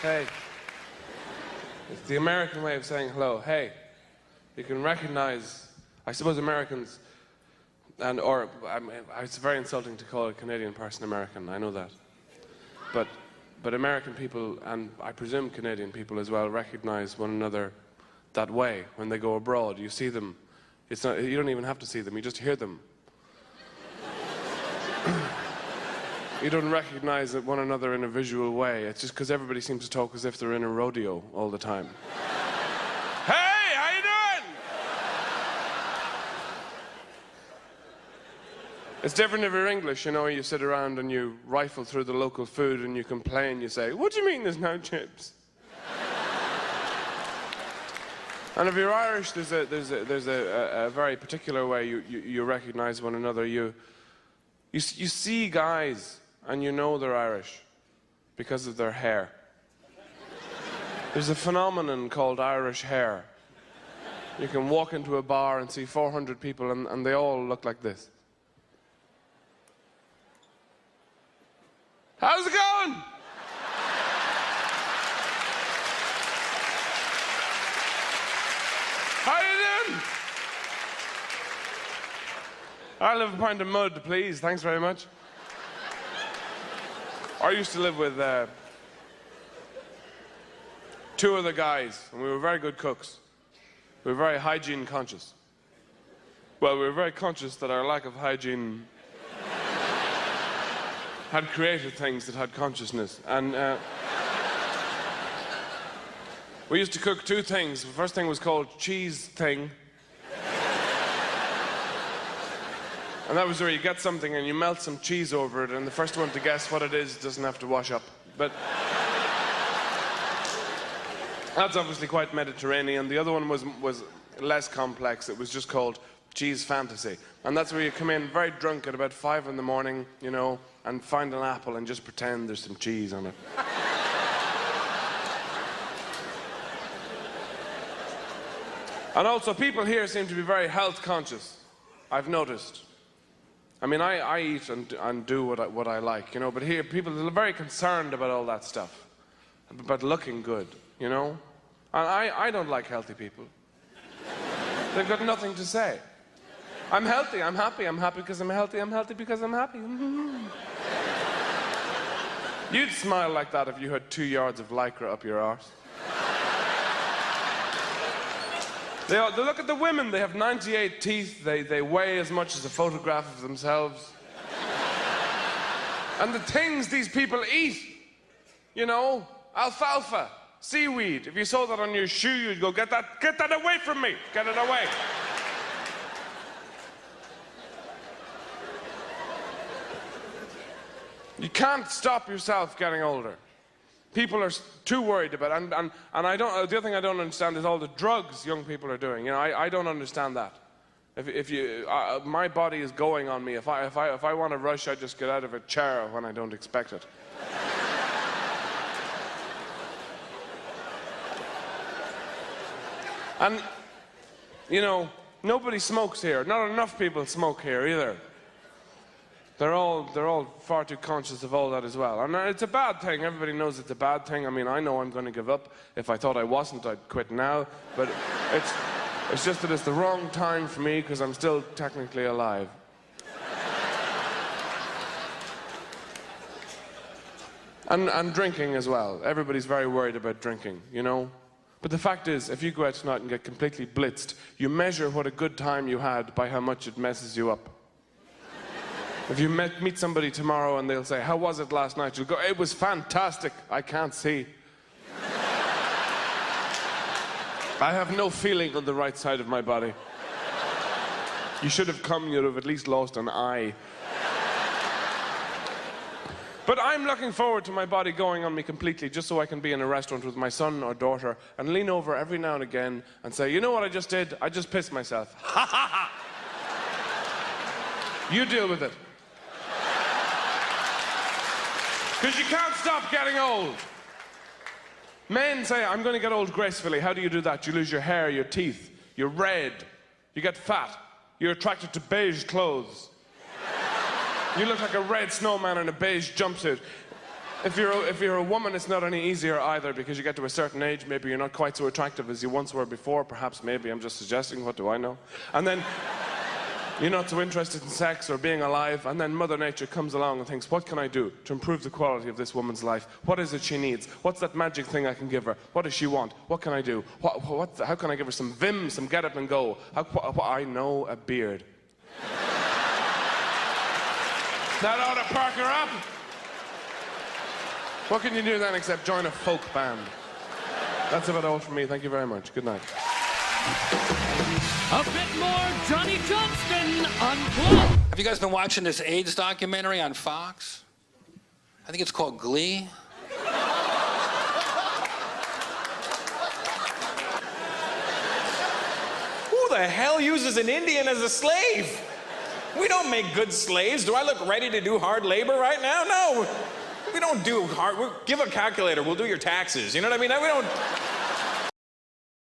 Hey. It's the American way of saying hello. Hey. You can recognize, I suppose Americans, it's very insulting to call a Canadian person American, I know that. But American people, and I presume Canadian people as well, recognize one another that way when they go abroad. You see them. You don't even have to see them, you just hear them. You don't recognize one another in a visual way. It's just because everybody seems to talk as if they're in a rodeo all the time. Hey, how you doing? It's different if you're English, you know, you sit around and you rifle through the local food and you complain, you say, what do you mean there's no chips? And if you're Irish, there's a very particular way you recognize one another. You see guys and you know they're Irish because of their hair. There's a phenomenon called Irish hair. You can walk into a bar and see 400 people and they all look like this. How's it going? How you doing? I'll have a pint of mud, please. Thanks very much. I used to live with two other guys, and we were very good cooks. We were very hygiene conscious. Well, we were very conscious that our lack of hygiene had created things that had consciousness. And we used to cook two things. The first thing was called cheese thing. And that was where you get something and you melt some cheese over it, and the first one to guess what it is doesn't have to wash up. But that's obviously quite Mediterranean. The other one was less complex. It was just called cheese fantasy. And that's where you come in very drunk at about 5 in the morning, you know, and find an apple and just pretend there's some cheese on it. And also, people here seem to be very health conscious, I've noticed. I mean, I eat and do what I like, you know, but here people are very concerned about all that stuff, about looking good, you know? And I don't like healthy people. They've got nothing to say. I'm healthy, I'm happy because I'm healthy because I'm happy. You'd smile like that if you had 2 yards of lycra up your arse. They look at the women, they have 98 teeth, they weigh as much as a photograph of themselves. And the things these people eat, you know, alfalfa, seaweed. If you saw that on your shoe, you'd go, get that away from me, get it away. You can't stop yourself getting older. People are too worried about it, and I don't. The other thing I don't understand is all the drugs young people are doing. You know, I don't understand that. My body is going on me. If I want to rush, I just get out of a chair when I don't expect it. And you know, nobody smokes here. Not enough people smoke here either. They're all far too conscious of all that as well. And it's a bad thing. Everybody knows it's a bad thing. I mean, I know I'm going to give up. If I thought I wasn't, I'd quit now. But it's just that it's the wrong time for me because I'm still technically alive. And drinking as well. Everybody's very worried about drinking, you know? But the fact is, if you go out tonight and get completely blitzed, you measure what a good time you had by how much it messes you up. If you meet somebody tomorrow and they'll say, how was it last night? You'll go, it was fantastic, I can't see. I have no feeling on the right side of my body. You should have come, you'd have at least lost an eye. But I'm looking forward to my body going on me completely just so I can be in a restaurant with my son or daughter and lean over every now and again and say, you know what I just did? I just pissed myself. Ha ha ha! You deal with it. Because you can't stop getting old. Men say, I'm going to get old gracefully. How do you do that? You lose your hair, your teeth, you're red, you get fat, you're attracted to beige clothes. You look like a red snowman in a beige jumpsuit. If you're a woman, it's not any easier either, because you get to a certain age, maybe you're not quite so attractive as you once were before. Perhaps, maybe, I'm just suggesting, what do I know? And then you're not so interested in sex or being alive, and then Mother Nature comes along and thinks, what can I do to improve the quality of this woman's life? What is it she needs? What's that magic thing I can give her? What does she want? What can I do? How can I give her some vim, some get up and go? I know, a beard. That ought to perk her up. What can you do then except join a folk band? That's about all from me. Thank you very much. Good night. A bit more Johnny Johnston Unplugged. Have you guys been watching this AIDS documentary on Fox? I think it's called Glee. Who the hell uses an Indian as a slave? We don't make good slaves. Do I look ready to do hard labor right now? No. We don't do hard. Give a calculator. We'll do your taxes. You know what I mean? We don't.